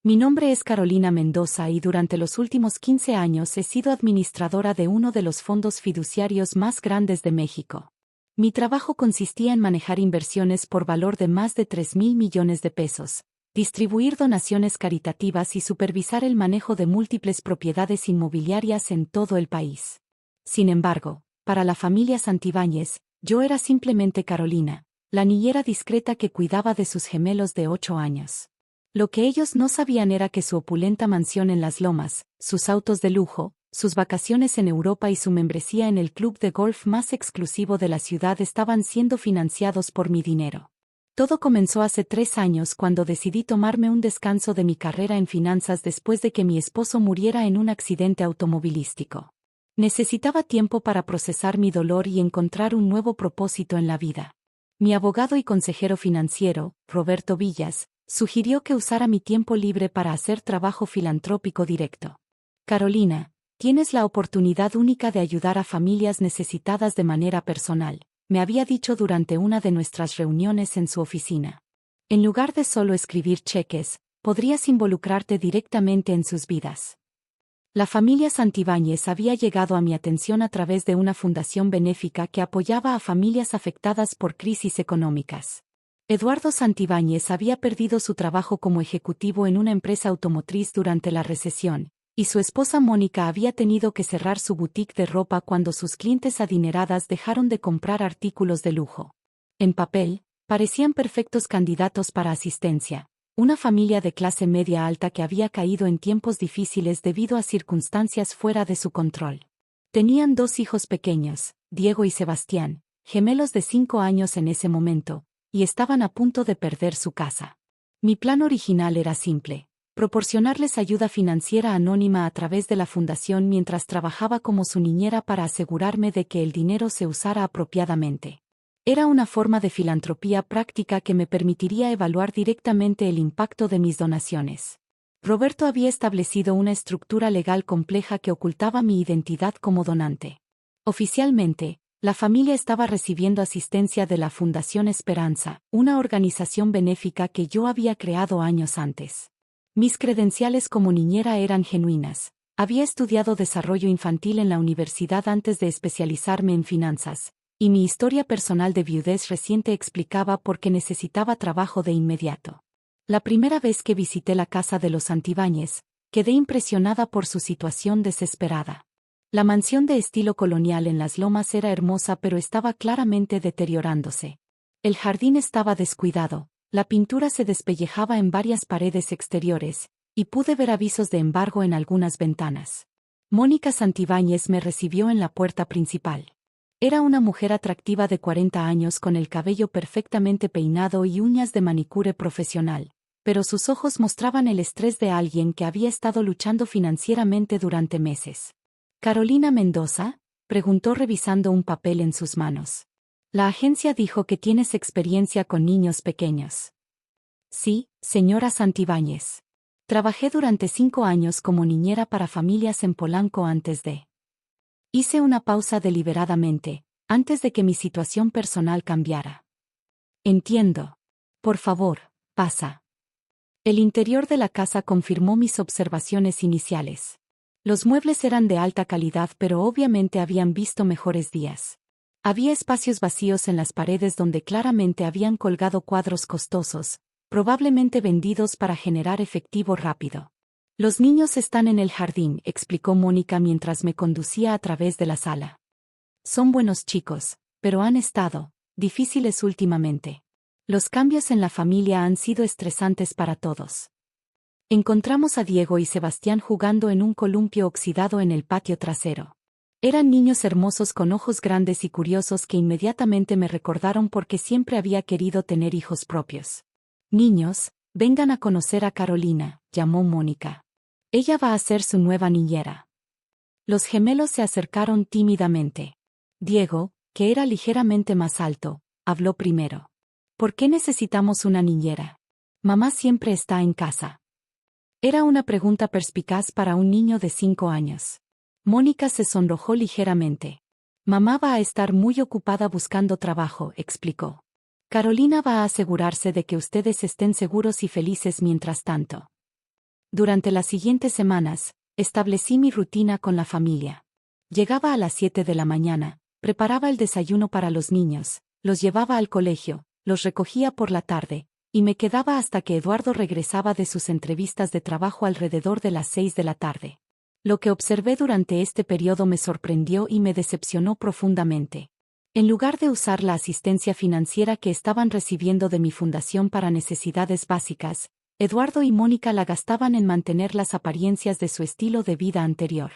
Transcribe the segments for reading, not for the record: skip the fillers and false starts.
Mi nombre es Carolina Mendoza y durante los últimos 15 años he sido administradora de uno de los fondos fiduciarios más grandes de México. Mi trabajo consistía en manejar inversiones por valor de más de 3,000 millones de pesos, distribuir donaciones caritativas y supervisar el manejo de múltiples propiedades inmobiliarias en todo el país. Sin embargo, para la familia Santibáñez, yo era simplemente Carolina, la niñera discreta que cuidaba de sus gemelos de 8 años. Lo que ellos no sabían era que su opulenta mansión en Las Lomas, sus autos de lujo, sus vacaciones en Europa y su membresía en el club de golf más exclusivo de la ciudad estaban siendo financiados por mi dinero. Todo comenzó hace 3 años cuando decidí tomarme un descanso de mi carrera en finanzas después de que mi esposo muriera en un accidente automovilístico. Necesitaba tiempo para procesar mi dolor y encontrar un nuevo propósito en la vida. Mi abogado y consejero financiero, Roberto Villas, sugirió que usara mi tiempo libre para hacer trabajo filantrópico directo. Carolina, tienes la oportunidad única de ayudar a familias necesitadas de manera personal, me había dicho durante una de nuestras reuniones en su oficina. En lugar de solo escribir cheques, podrías involucrarte directamente en sus vidas. La familia Santibáñez había llegado a mi atención a través de una fundación benéfica que apoyaba a familias afectadas por crisis económicas. Eduardo Santibáñez había perdido su trabajo como ejecutivo en una empresa automotriz durante la recesión, y su esposa Mónica había tenido que cerrar su boutique de ropa cuando sus clientes adineradas dejaron de comprar artículos de lujo. En papel, parecían perfectos candidatos para asistencia, una familia de clase media alta que había caído en tiempos difíciles debido a circunstancias fuera de su control. Tenían 2 hijos pequeños, Diego y Sebastián, gemelos de 5 años en ese momento, y estaban a punto de perder su casa. Mi plan original era simple: proporcionarles ayuda financiera anónima a través de la fundación mientras trabajaba como su niñera para asegurarme de que el dinero se usara apropiadamente. Era una forma de filantropía práctica que me permitiría evaluar directamente el impacto de mis donaciones. Roberto había establecido una estructura legal compleja que ocultaba mi identidad como donante. Oficialmente, la familia estaba recibiendo asistencia de la Fundación Esperanza, una organización benéfica que yo había creado años antes. Mis credenciales como niñera eran genuinas. Había estudiado desarrollo infantil en la universidad antes de especializarme en finanzas, y mi historia personal de viudez reciente explicaba por qué necesitaba trabajo de inmediato. La primera vez que visité la casa de los Santibáñez, quedé impresionada por su situación desesperada. La mansión de estilo colonial en Las Lomas era hermosa pero estaba claramente deteriorándose. El jardín estaba descuidado, la pintura se despellejaba en varias paredes exteriores, y pude ver avisos de embargo en algunas ventanas. Mónica Santibáñez me recibió en la puerta principal. Era una mujer atractiva de 40 años con el cabello perfectamente peinado y uñas de manicure profesional, pero sus ojos mostraban el estrés de alguien que había estado luchando financieramente durante meses. ¿Carolina Mendoza?, preguntó revisando un papel en sus manos. La agencia dijo que tienes experiencia con niños pequeños. Sí, señora Santibáñez. Trabajé durante 5 años como niñera para familias en Polanco antes de... Hice una pausa deliberadamente, antes de que mi situación personal cambiara. Entiendo. Por favor, pasa. El interior de la casa confirmó mis observaciones iniciales. Los muebles eran de alta calidad pero obviamente habían visto mejores días. Había espacios vacíos en las paredes donde claramente habían colgado cuadros costosos, probablemente vendidos para generar efectivo rápido. Los niños están en el jardín, explicó Mónica mientras me conducía a través de la sala. Son buenos chicos, pero han estado difíciles últimamente. Los cambios en la familia han sido estresantes para todos. Encontramos a Diego y Sebastián jugando en un columpio oxidado en el patio trasero. Eran niños hermosos con ojos grandes y curiosos que inmediatamente me recordaron porque siempre había querido tener hijos propios. Niños, vengan a conocer a Carolina, llamó Mónica. Ella va a ser su nueva niñera. Los gemelos se acercaron tímidamente. Diego, que era ligeramente más alto, habló primero. ¿Por qué necesitamos una niñera? Mamá siempre está en casa. Era una pregunta perspicaz para un niño de 5 años. Mónica se sonrojó ligeramente. Mamá va a estar muy ocupada buscando trabajo, explicó. Carolina va a asegurarse de que ustedes estén seguros y felices mientras tanto. Durante las siguientes semanas, establecí mi rutina con la familia. Llegaba a las 7 de la mañana, preparaba el desayuno para los niños, los llevaba al colegio, los recogía por la tarde, y me quedaba hasta que Eduardo regresaba de sus entrevistas de trabajo alrededor de las 6 de la tarde. Lo que observé durante este periodo me sorprendió y me decepcionó profundamente. En lugar de usar la asistencia financiera que estaban recibiendo de mi fundación para necesidades básicas, Eduardo y Mónica la gastaban en mantener las apariencias de su estilo de vida anterior.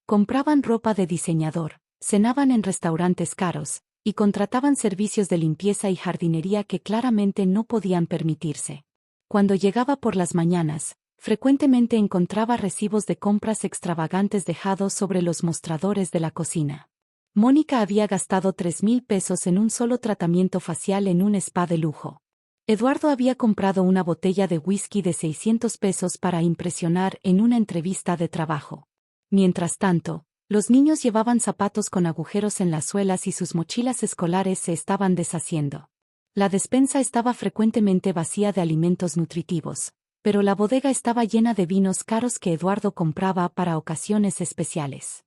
Compraban ropa de diseñador, cenaban en restaurantes caros, y contrataban servicios de limpieza y jardinería que claramente no podían permitirse. Cuando llegaba por las mañanas, frecuentemente encontraba recibos de compras extravagantes dejados sobre los mostradores de la cocina. Mónica había gastado 3,000 pesos en un solo tratamiento facial en un spa de lujo. Eduardo había comprado una botella de whisky de 600 pesos para impresionar en una entrevista de trabajo. Mientras tanto, los niños llevaban zapatos con agujeros en las suelas y sus mochilas escolares se estaban deshaciendo. La despensa estaba frecuentemente vacía de alimentos nutritivos, pero la bodega estaba llena de vinos caros que Eduardo compraba para ocasiones especiales.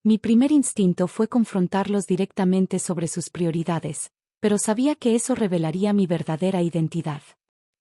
Mi primer instinto fue confrontarlos directamente sobre sus prioridades, pero sabía que eso revelaría mi verdadera identidad.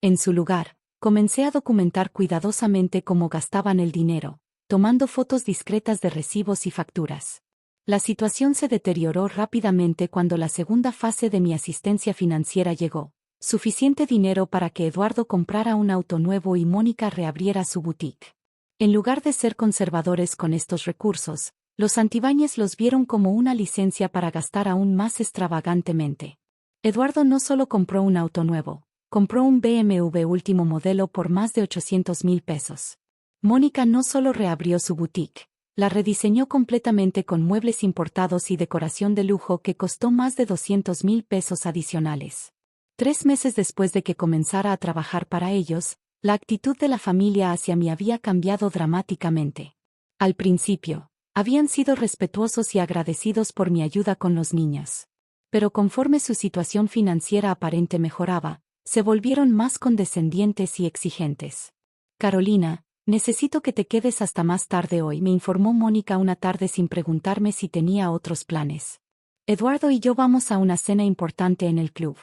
En su lugar, comencé a documentar cuidadosamente cómo gastaban el dinero, tomando fotos discretas de recibos y facturas. La situación se deterioró rápidamente cuando la segunda fase de mi asistencia financiera llegó. Suficiente dinero para que Eduardo comprara un auto nuevo y Mónica reabriera su boutique. En lugar de ser conservadores con estos recursos, los Santibáñez los vieron como una licencia para gastar aún más extravagantemente. Eduardo no solo compró un auto nuevo, compró un BMW último modelo por más de 800,000 pesos. Mónica no solo reabrió su boutique, la rediseñó completamente con muebles importados y decoración de lujo que costó más de 200,000 pesos adicionales. 3 meses después de que comenzara a trabajar para ellos, la actitud de la familia hacia mí había cambiado dramáticamente. Al principio, habían sido respetuosos y agradecidos por mi ayuda con los niños. Pero conforme su situación financiera aparente mejoraba, se volvieron más condescendientes y exigentes. Carolina, necesito que te quedes hasta más tarde hoy, me informó Mónica una tarde sin preguntarme si tenía otros planes. Eduardo y yo vamos a una cena importante en el club.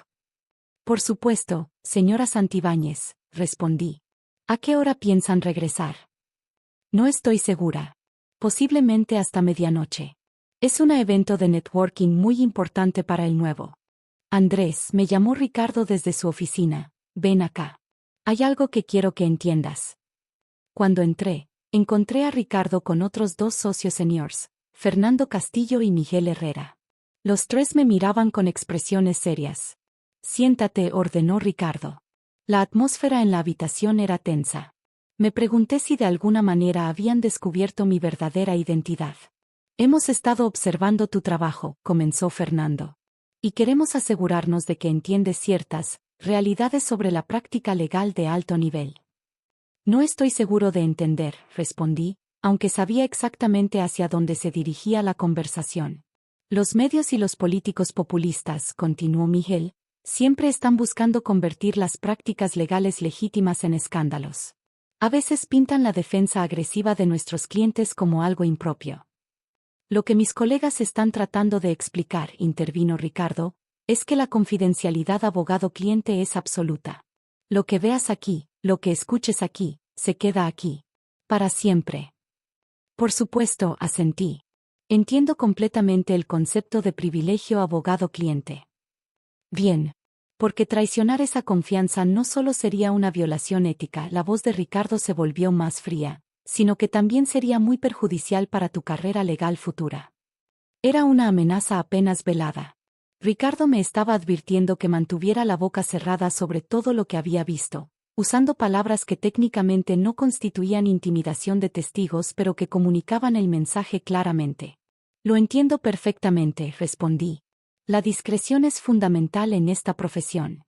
Por supuesto, señora Santibáñez, respondí. ¿A qué hora piensan regresar? No estoy segura. Posiblemente hasta medianoche. Es un evento de networking muy importante para el nuevo. Andrés, me llamó Ricardo desde su oficina. Ven acá. Hay algo que quiero que entiendas. Cuando entré, encontré a Ricardo con otros 2 socios seniors, Fernando Castillo y Miguel Herrera. Los 3 me miraban con expresiones serias. Siéntate, ordenó Ricardo. La atmósfera en la habitación era tensa. Me pregunté si de alguna manera habían descubierto mi verdadera identidad. Hemos estado observando tu trabajo, comenzó Fernando. Y queremos asegurarnos de que entiendes ciertas realidades sobre la práctica legal de alto nivel. No estoy seguro de entender, respondí, aunque sabía exactamente hacia dónde se dirigía la conversación. Los medios y los políticos populistas, continuó Miguel, siempre están buscando convertir las prácticas legales legítimas en escándalos. A veces pintan la defensa agresiva de nuestros clientes como algo impropio. Lo que mis colegas están tratando de explicar, intervino Ricardo, es que la confidencialidad abogado-cliente es absoluta. Lo que veas aquí, lo que escuches aquí, se queda aquí. Para siempre. Por supuesto, asentí. Entiendo completamente el concepto de privilegio abogado-cliente. Bien. Porque traicionar esa confianza no solo sería una violación ética, la voz de Ricardo se volvió más fría, sino que también sería muy perjudicial para tu carrera legal futura. Era una amenaza apenas velada. Ricardo me estaba advirtiendo que mantuviera la boca cerrada sobre todo lo que había visto, usando palabras que técnicamente no constituían intimidación de testigos pero que comunicaban el mensaje claramente. Lo entiendo perfectamente, respondí. La discreción es fundamental en esta profesión.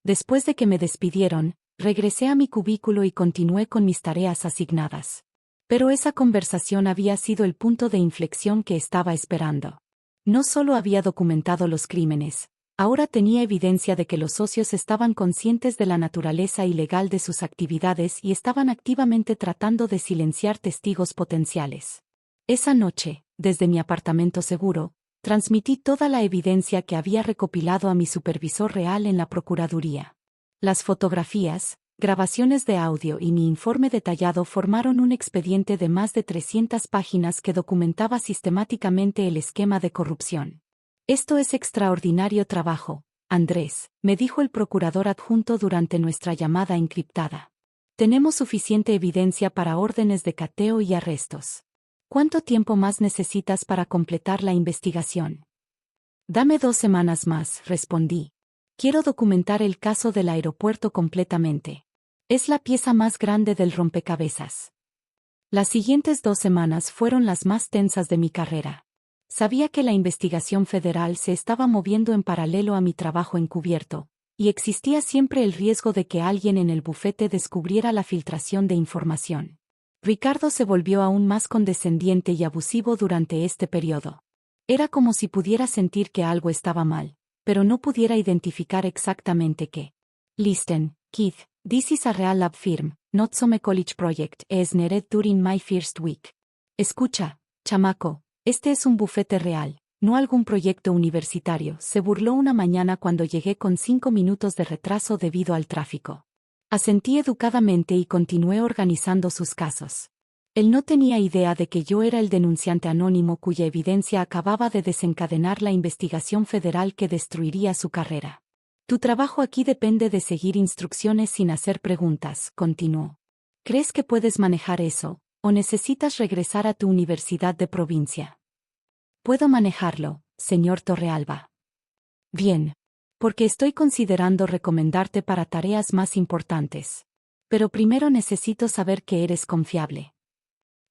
Después de que me despidieron, regresé a mi cubículo y continué con mis tareas asignadas. Pero esa conversación había sido el punto de inflexión que estaba esperando. No solo había documentado los crímenes, Ahora tenía evidencia de que los socios estaban conscientes de la naturaleza ilegal de sus actividades y estaban activamente tratando de silenciar testigos potenciales. Esa noche, desde mi apartamento seguro, transmití toda la evidencia que había recopilado a mi supervisor real en la Procuraduría. Las fotografías, grabaciones de audio y mi informe detallado formaron un expediente de más de 300 páginas que documentaba sistemáticamente el esquema de corrupción. Esto es extraordinario trabajo, Andrés, me dijo el procurador adjunto durante nuestra llamada encriptada. Tenemos suficiente evidencia para órdenes de cateo y arrestos. ¿Cuánto tiempo más necesitas para completar la investigación? Dame 2 semanas más, respondí. Quiero documentar el caso del aeropuerto completamente. Es la pieza más grande del rompecabezas. Las siguientes 2 semanas fueron las más tensas de mi carrera. Sabía que la investigación federal se estaba moviendo en paralelo a mi trabajo encubierto, y existía siempre el riesgo de que alguien en el bufete descubriera la filtración de información. Ricardo se volvió aún más condescendiente y abusivo durante este periodo. Era como si pudiera sentir que algo estaba mal, pero no pudiera identificar exactamente qué. Listen, Keith, this is a real lab firm, not some college project, as needed during my first week. Escucha, chamaco, este es un bufete real, no algún proyecto universitario, se burló una mañana cuando llegué con 5 minutos de retraso debido al tráfico. Asentí educadamente y continué organizando sus casos. Él no tenía idea de que yo era el denunciante anónimo cuya evidencia acababa de desencadenar la investigación federal que destruiría su carrera. Tu trabajo aquí depende de seguir instrucciones sin hacer preguntas, continuó. ¿Crees que puedes manejar eso, o necesitas regresar a tu universidad de provincia? Puedo manejarlo, señor Torrealba. Bien. Porque estoy considerando recomendarte para tareas más importantes. Pero primero necesito saber que eres confiable.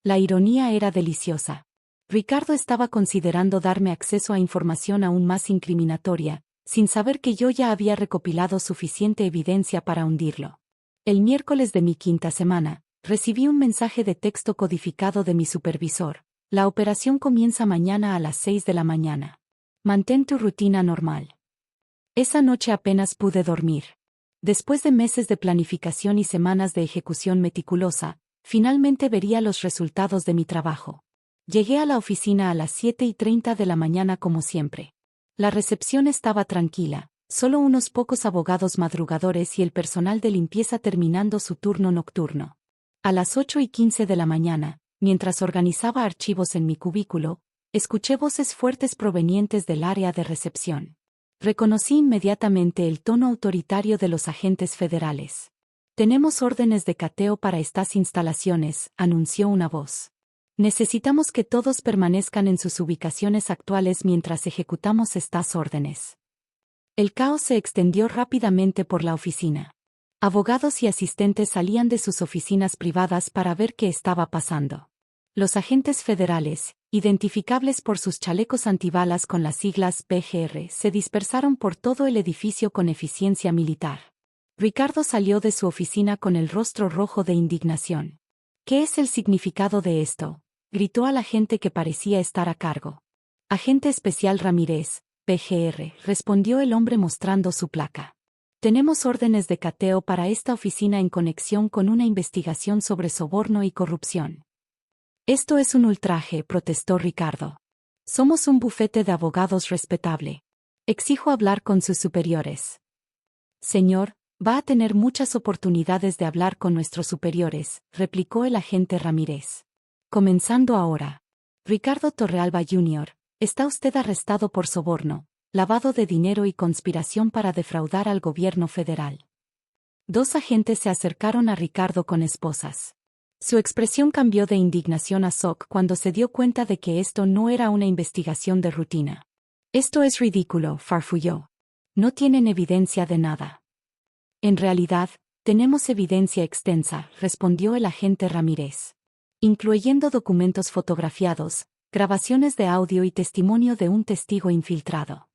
La ironía era deliciosa. Ricardo estaba considerando darme acceso a información aún más incriminatoria, sin saber que yo ya había recopilado suficiente evidencia para hundirlo. El miércoles de mi 5ª semana, recibí un mensaje de texto codificado de mi supervisor. La operación comienza mañana a las 6 de la mañana. Mantén tu rutina normal. Esa noche apenas pude dormir. Después de meses de planificación y semanas de ejecución meticulosa, finalmente vería los resultados de mi trabajo. Llegué a la oficina a las 7:30 de la mañana como siempre. La recepción estaba tranquila, solo unos pocos abogados madrugadores y el personal de limpieza terminando su turno nocturno. A las 8:15 de la mañana, mientras organizaba archivos en mi cubículo, escuché voces fuertes provenientes del área de recepción. Reconocí inmediatamente el tono autoritario de los agentes federales. Tenemos órdenes de cateo para estas instalaciones, anunció una voz. Necesitamos que todos permanezcan en sus ubicaciones actuales mientras ejecutamos estas órdenes. El caos se extendió rápidamente por la oficina. Abogados y asistentes salían de sus oficinas privadas para ver qué estaba pasando. Los agentes federales, identificables por sus chalecos antibalas con las siglas PGR, se dispersaron por todo el edificio con eficiencia militar. Ricardo salió de su oficina con el rostro rojo de indignación. ¿Qué es el significado de esto?, gritó a la agente que parecía estar a cargo. Agente especial Ramírez, PGR, respondió el hombre mostrando su placa. Tenemos órdenes de cateo para esta oficina en conexión con una investigación sobre soborno y corrupción. Esto es un ultraje, protestó Ricardo. Somos un bufete de abogados respetable. Exijo hablar con sus superiores. Señor, va a tener muchas oportunidades de hablar con nuestros superiores, replicó el agente Ramírez. Comenzando ahora. Ricardo Torrealba Jr., está usted arrestado por soborno, lavado de dinero y conspiración para defraudar al gobierno federal. 2 agentes se acercaron a Ricardo con esposas. Su expresión cambió de indignación a shock cuando se dio cuenta de que esto no era una investigación de rutina. Esto es ridículo, farfulló. No tienen evidencia de nada. En realidad, tenemos evidencia extensa, respondió el agente Ramírez. Incluyendo documentos fotografiados, grabaciones de audio y testimonio de un testigo infiltrado.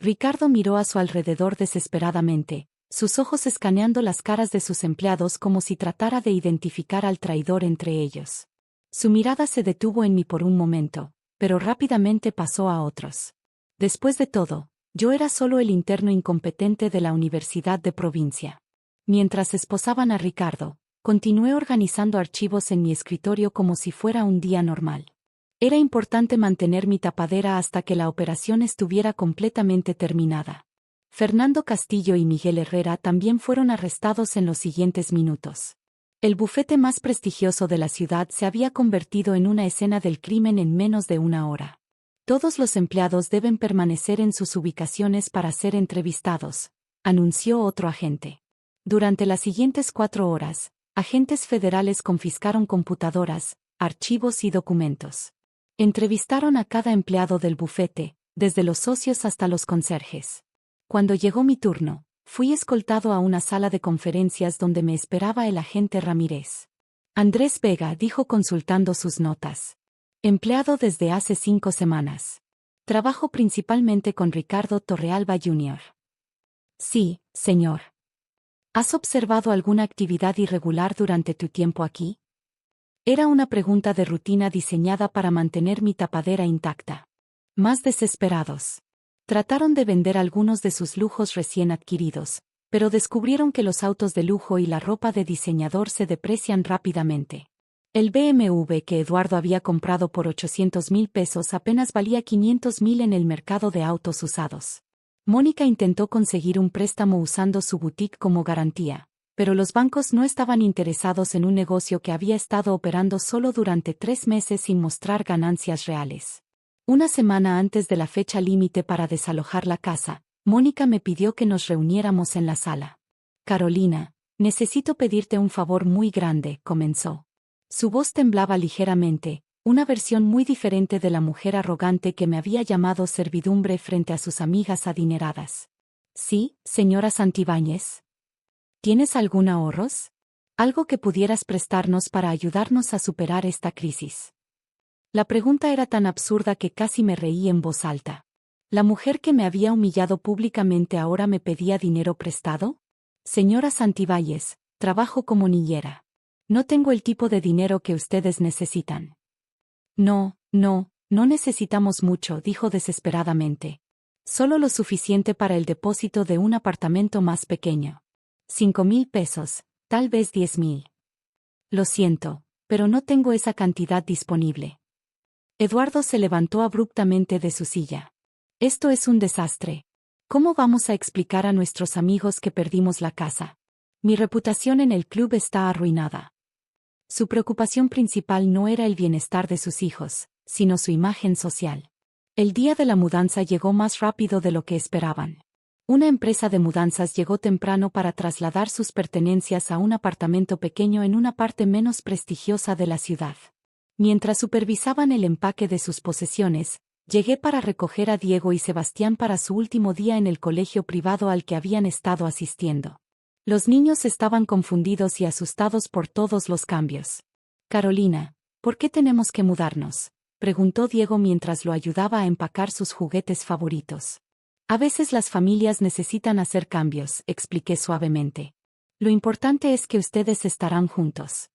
Ricardo miró a su alrededor desesperadamente, sus ojos escaneando las caras de sus empleados como si tratara de identificar al traidor entre ellos. Su mirada se detuvo en mí por un momento, pero rápidamente pasó a otros. Después de todo, Yo era solo el interno incompetente de la Universidad de Provincia. Mientras esposaban a Ricardo, continué organizando archivos en mi escritorio como si fuera un día normal. Era importante mantener mi tapadera hasta que la operación estuviera completamente terminada. Fernando Castillo y Miguel Herrera también fueron arrestados en los siguientes minutos. El bufete más prestigioso de la ciudad se había convertido en una escena del crimen en menos de una hora. Todos los empleados deben permanecer en sus ubicaciones para ser entrevistados, anunció otro agente. Durante las siguientes 4 horas, agentes federales confiscaron computadoras, archivos y documentos. Entrevistaron a cada empleado del bufete, desde los socios hasta los conserjes. Cuando llegó mi turno, fui escoltado a una sala de conferencias donde me esperaba el agente Ramírez. Andrés Vega dijo consultando sus notas. Empleado desde hace 5 semanas. Trabajo principalmente con Ricardo Torrealba Jr. Sí, señor. ¿Has observado alguna actividad irregular durante tu tiempo aquí? Era una pregunta de rutina diseñada para mantener mi tapadera intacta. Más desesperados. Trataron de vender algunos de sus lujos recién adquiridos, pero descubrieron que los autos de lujo y la ropa de diseñador se deprecian rápidamente. El BMW que Eduardo había comprado por 800,000 pesos apenas valía 500,000 en el mercado de autos usados. Mónica intentó conseguir un préstamo usando su boutique como garantía, pero los bancos no estaban interesados en un negocio que había estado operando solo durante 3 meses sin mostrar ganancias reales. Una semana antes de la fecha límite para desalojar la casa, Mónica me pidió que nos reuniéramos en la sala. Carolina, necesito pedirte un favor muy grande, comenzó. Su voz temblaba ligeramente, una versión muy diferente de la mujer arrogante que me había llamado servidumbre frente a sus amigas adineradas. Sí, señora Santibáñez. ¿Tienes algún ahorros? ¿Algo que pudieras prestarnos para ayudarnos a superar esta crisis? La pregunta era tan absurda que casi me reí en voz alta. ¿La mujer que me había humillado públicamente ahora me pedía dinero prestado? Señora Santibáñez, trabajo como niñera. No tengo el tipo de dinero que ustedes necesitan. No necesitamos mucho, dijo desesperadamente. Solo lo suficiente para el depósito de un apartamento más pequeño. 5,000 pesos, tal vez 10,000. Lo siento, pero no tengo esa cantidad disponible. Eduardo se levantó abruptamente de su silla. Esto es un desastre. ¿Cómo vamos a explicar a nuestros amigos que perdimos la casa? Mi reputación en el club está arruinada. Su preocupación principal no era el bienestar de sus hijos, sino su imagen social. El día de la mudanza llegó más rápido de lo que esperaban. Una empresa de mudanzas llegó temprano para trasladar sus pertenencias a un apartamento pequeño en una parte menos prestigiosa de la ciudad. Mientras supervisaban el empaque de sus posesiones, llegué para recoger a Diego y Sebastián para su último día en el colegio privado al que habían estado asistiendo. Los niños estaban confundidos y asustados por todos los cambios. Carolina, ¿por qué tenemos que mudarnos?, preguntó Diego mientras lo ayudaba a empacar sus juguetes favoritos. A veces las familias necesitan hacer cambios, expliqué suavemente. Lo importante es que ustedes estarán juntos.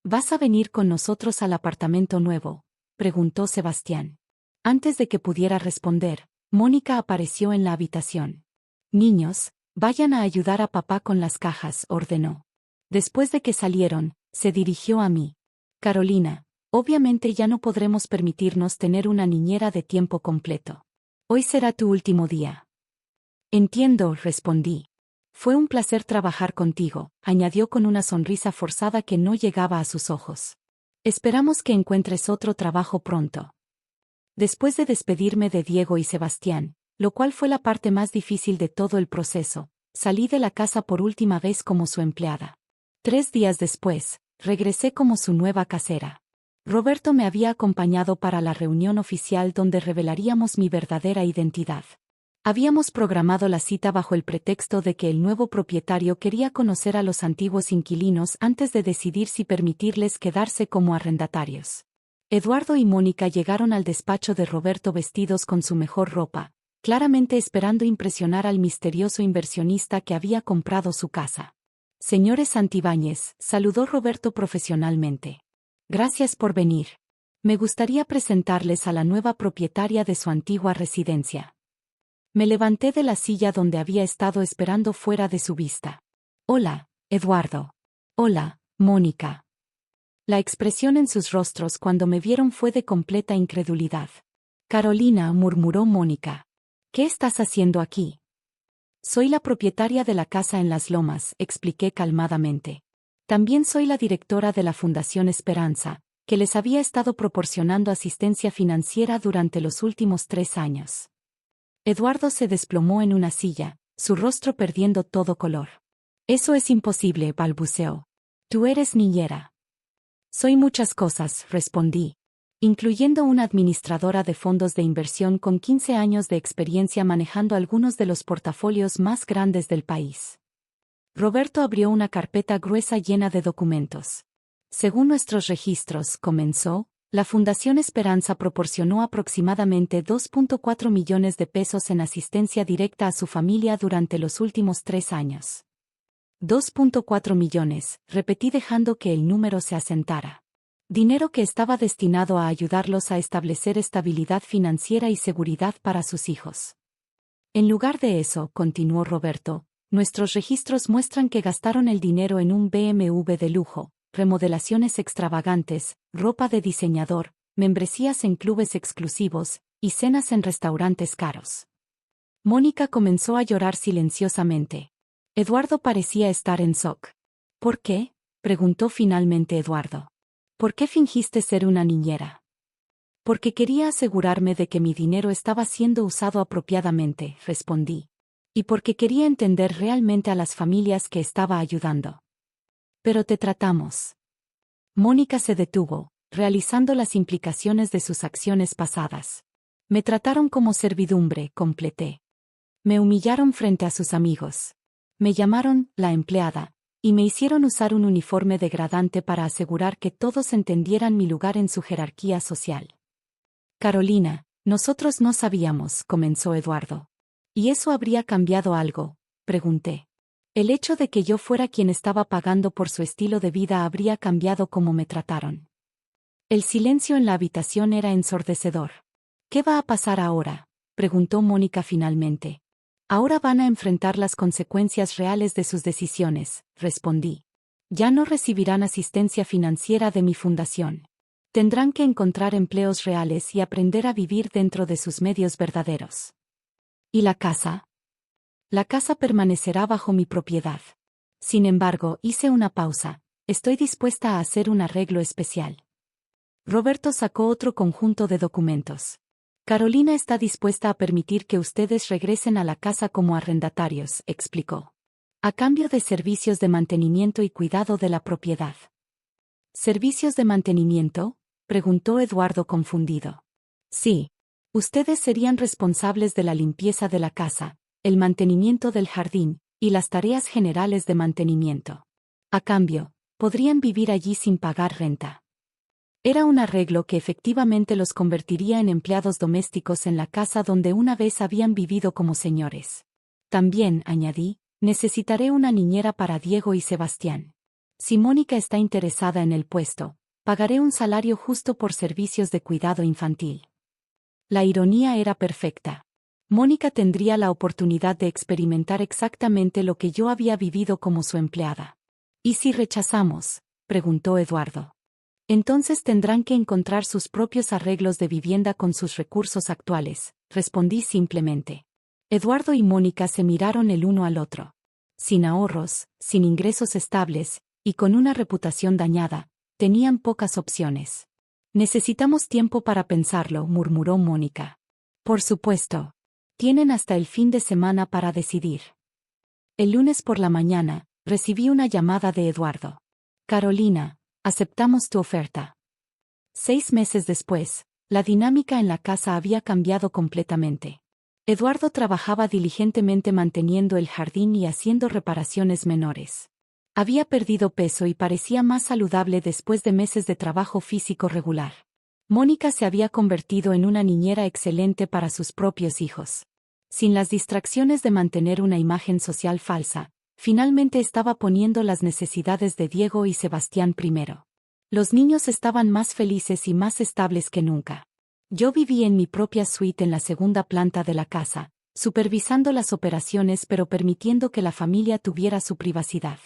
¿Vas a venir con nosotros al apartamento nuevo?, preguntó Sebastián. Antes de que pudiera responder, Mónica apareció en la habitación. Niños, vayan a ayudar a papá con las cajas, ordenó. Después de que salieron, se dirigió a mí. Carolina, obviamente ya no podremos permitirnos tener una niñera de tiempo completo. Hoy será tu último día. Entiendo, respondí. Fue un placer trabajar contigo, añadió con una sonrisa forzada que no llegaba a sus ojos. Esperamos que encuentres otro trabajo pronto. Después de despedirme de Diego y Sebastián, lo cual fue la parte más difícil de todo el proceso, salí de la casa por última vez como su empleada. 3 días después, regresé como su nueva casera. Roberto me había acompañado para la reunión oficial donde revelaríamos mi verdadera identidad. Habíamos programado la cita bajo el pretexto de que el nuevo propietario quería conocer a los antiguos inquilinos antes de decidir si permitirles quedarse como arrendatarios. Eduardo y Mónica llegaron al despacho de Roberto vestidos con su mejor ropa, claramente esperando impresionar al misterioso inversionista que había comprado su casa. Señores Santibáñez, saludó Roberto profesionalmente. Gracias por venir. Me gustaría presentarles a la nueva propietaria de su antigua residencia. Me levanté de la silla donde había estado esperando fuera de su vista. Hola, Eduardo. Hola, Mónica. La expresión en sus rostros cuando me vieron fue de completa incredulidad. Carolina, murmuró Mónica. ¿Qué estás haciendo aquí? Soy la propietaria de la casa en Las Lomas, expliqué calmadamente. También soy la directora de la Fundación Esperanza, que les había estado proporcionando asistencia financiera durante los últimos 3 años. Eduardo se desplomó en una silla, su rostro perdiendo todo color. Eso es imposible, balbuceó. Tú eres niñera. Soy muchas cosas, respondí, incluyendo una administradora de fondos de inversión con 15 años de experiencia manejando algunos de los portafolios más grandes del país. Roberto abrió una carpeta gruesa llena de documentos. Según nuestros registros, comenzó, la Fundación Esperanza proporcionó aproximadamente 2.4 millones de pesos en asistencia directa a su familia durante los últimos 3 años. 2.4 millones, repetí dejando que el número se asentara. Dinero que estaba destinado a ayudarlos a establecer estabilidad financiera y seguridad para sus hijos. En lugar de eso, continuó Roberto, nuestros registros muestran que gastaron el dinero en un BMW de lujo, remodelaciones extravagantes, ropa de diseñador, membresías en clubes exclusivos, y cenas en restaurantes caros. Mónica comenzó a llorar silenciosamente. Eduardo parecía estar en shock. ¿Por qué?, preguntó finalmente Eduardo. ¿Por qué fingiste ser una niñera? Porque quería asegurarme de que mi dinero estaba siendo usado apropiadamente, respondí. Y porque quería entender realmente a las familias que estaba ayudando. Pero te tratamos. Mónica se detuvo, realizando las implicaciones de sus acciones pasadas. Me trataron como servidumbre, completé. Me humillaron frente a sus amigos. Me llamaron la empleada, y me hicieron usar un uniforme degradante para asegurar que todos entendieran mi lugar en su jerarquía social. Carolina, nosotros no sabíamos, comenzó Eduardo. ¿Y eso habría cambiado algo?, pregunté. El hecho de que yo fuera quien estaba pagando por su estilo de vida habría cambiado cómo me trataron. El silencio en la habitación era ensordecedor. ¿Qué va a pasar ahora?, preguntó Mónica finalmente. Ahora van a enfrentar las consecuencias reales de sus decisiones, respondí. Ya no recibirán asistencia financiera de mi fundación. Tendrán que encontrar empleos reales y aprender a vivir dentro de sus medios verdaderos. ¿Y la casa? La casa permanecerá bajo mi propiedad. Sin embargo, hice una pausa. Estoy dispuesta a hacer un arreglo especial. Roberto sacó otro conjunto de documentos. Carolina está dispuesta a permitir que ustedes regresen a la casa como arrendatarios, explicó. A cambio de servicios de mantenimiento y cuidado de la propiedad. ¿Servicios de mantenimiento?, preguntó Eduardo confundido. Sí. Ustedes serían responsables de la limpieza de la casa, el mantenimiento del jardín, y las tareas generales de mantenimiento. A cambio, podrían vivir allí sin pagar renta. Era un arreglo que efectivamente los convertiría en empleados domésticos en la casa donde una vez habían vivido como señores. También, añadí, necesitaré una niñera para Diego y Sebastián. Si Mónica está interesada en el puesto, pagaré un salario justo por servicios de cuidado infantil. La ironía era perfecta. Mónica tendría la oportunidad de experimentar exactamente lo que yo había vivido como su empleada. ¿Y si rechazamos?, preguntó Eduardo. Entonces tendrán que encontrar sus propios arreglos de vivienda con sus recursos actuales, respondí simplemente. Eduardo y Mónica se miraron el uno al otro. Sin ahorros, sin ingresos estables, y con una reputación dañada, tenían pocas opciones. Necesitamos tiempo para pensarlo, murmuró Mónica. Por supuesto. Tienen hasta el fin de semana para decidir. El lunes por la mañana, recibí una llamada de Eduardo. Carolina, aceptamos tu oferta. 6 meses después, la dinámica en la casa había cambiado completamente. Eduardo trabajaba diligentemente manteniendo el jardín y haciendo reparaciones menores. Había perdido peso y parecía más saludable después de meses de trabajo físico regular. Mónica se había convertido en una niñera excelente para sus propios hijos. Sin las distracciones de mantener una imagen social falsa, finalmente estaba poniendo las necesidades de Diego y Sebastián primero. Los niños estaban más felices y más estables que nunca. Yo viví en mi propia suite en la segunda planta de la casa, supervisando las operaciones pero permitiendo que la familia tuviera su privacidad.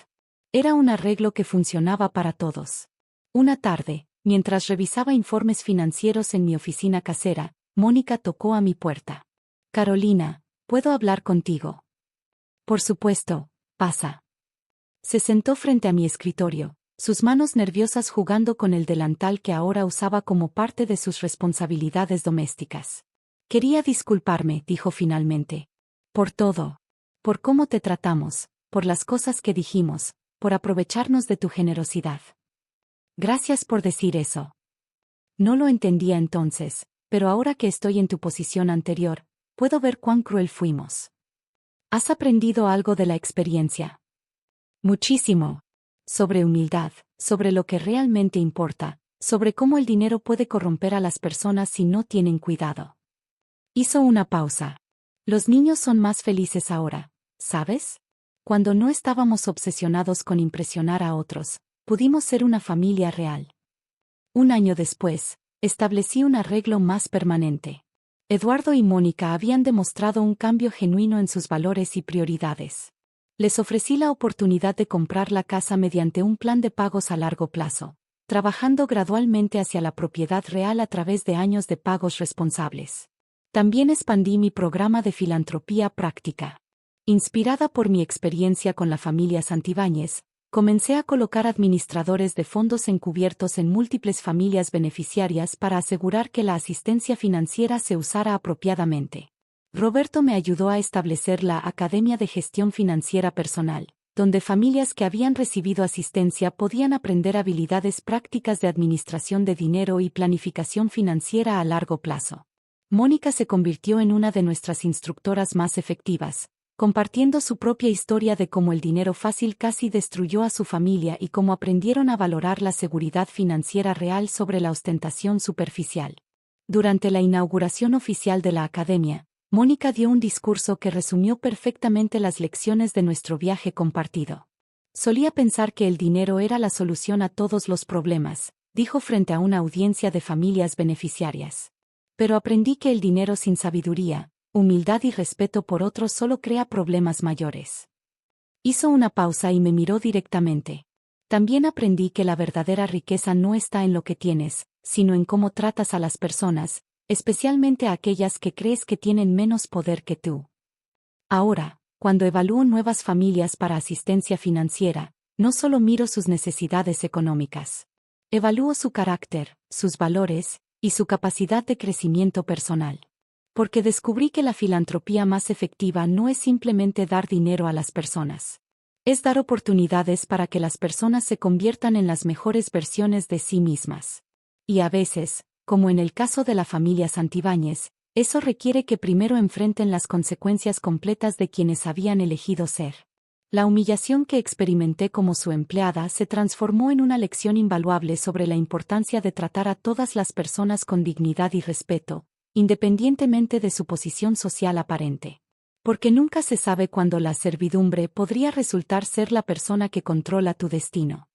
Era un arreglo que funcionaba para todos. Una tarde, mientras revisaba informes financieros en mi oficina casera, Mónica tocó a mi puerta. Carolina, ¿puedo hablar contigo? Por supuesto, pasa. Se sentó frente a mi escritorio, sus manos nerviosas jugando con el delantal que ahora usaba como parte de sus responsabilidades domésticas. Quería disculparme, dijo finalmente. Por todo. Por cómo te tratamos, por las cosas que dijimos, por aprovecharnos de tu generosidad. Gracias por decir eso. No lo entendía entonces, pero ahora que estoy en tu posición anterior, puedo ver cuán cruel fuimos. ¿Has aprendido algo de la experiencia? Muchísimo. Sobre humildad, sobre lo que realmente importa, sobre cómo el dinero puede corromper a las personas si no tienen cuidado. Hizo una pausa. Los niños son más felices ahora, ¿sabes? Cuando no estábamos obsesionados con impresionar a otros, pudimos ser una familia real. Un año después, establecí un arreglo más permanente. Eduardo y Mónica habían demostrado un cambio genuino en sus valores y prioridades. Les ofrecí la oportunidad de comprar la casa mediante un plan de pagos a largo plazo, trabajando gradualmente hacia la propiedad real a través de años de pagos responsables. También expandí mi programa de filantropía práctica. Inspirada por mi experiencia con la familia Santibáñez, comencé a colocar administradores de fondos encubiertos en múltiples familias beneficiarias para asegurar que la asistencia financiera se usara apropiadamente. Roberto me ayudó a establecer la Academia de Gestión Financiera Personal, donde familias que habían recibido asistencia podían aprender habilidades prácticas de administración de dinero y planificación financiera a largo plazo. Mónica se convirtió en una de nuestras instructoras más efectivas, compartiendo su propia historia de cómo el dinero fácil casi destruyó a su familia y cómo aprendieron a valorar la seguridad financiera real sobre la ostentación superficial. Durante la inauguración oficial de la Academia, Mónica dio un discurso que resumió perfectamente las lecciones de nuestro viaje compartido. Solía pensar que el dinero era la solución a todos los problemas, dijo frente a una audiencia de familias beneficiarias. Pero aprendí que el dinero sin sabiduría, humildad y respeto por otros solo crea problemas mayores. Hizo una pausa y me miró directamente. También aprendí que la verdadera riqueza no está en lo que tienes, sino en cómo tratas a las personas, especialmente a aquellas que crees que tienen menos poder que tú. Ahora, cuando evalúo nuevas familias para asistencia financiera, no solo miro sus necesidades económicas. Evalúo su carácter, sus valores, y su capacidad de crecimiento personal. Porque descubrí que la filantropía más efectiva no es simplemente dar dinero a las personas. Es dar oportunidades para que las personas se conviertan en las mejores versiones de sí mismas. Y a veces, como en el caso de la familia Santibáñez, eso requiere que primero enfrenten las consecuencias completas de quienes habían elegido ser. La humillación que experimenté como su empleada se transformó en una lección invaluable sobre la importancia de tratar a todas las personas con dignidad y respeto, independientemente de su posición social aparente. Porque nunca se sabe cuándo la servidumbre podría resultar ser la persona que controla tu destino.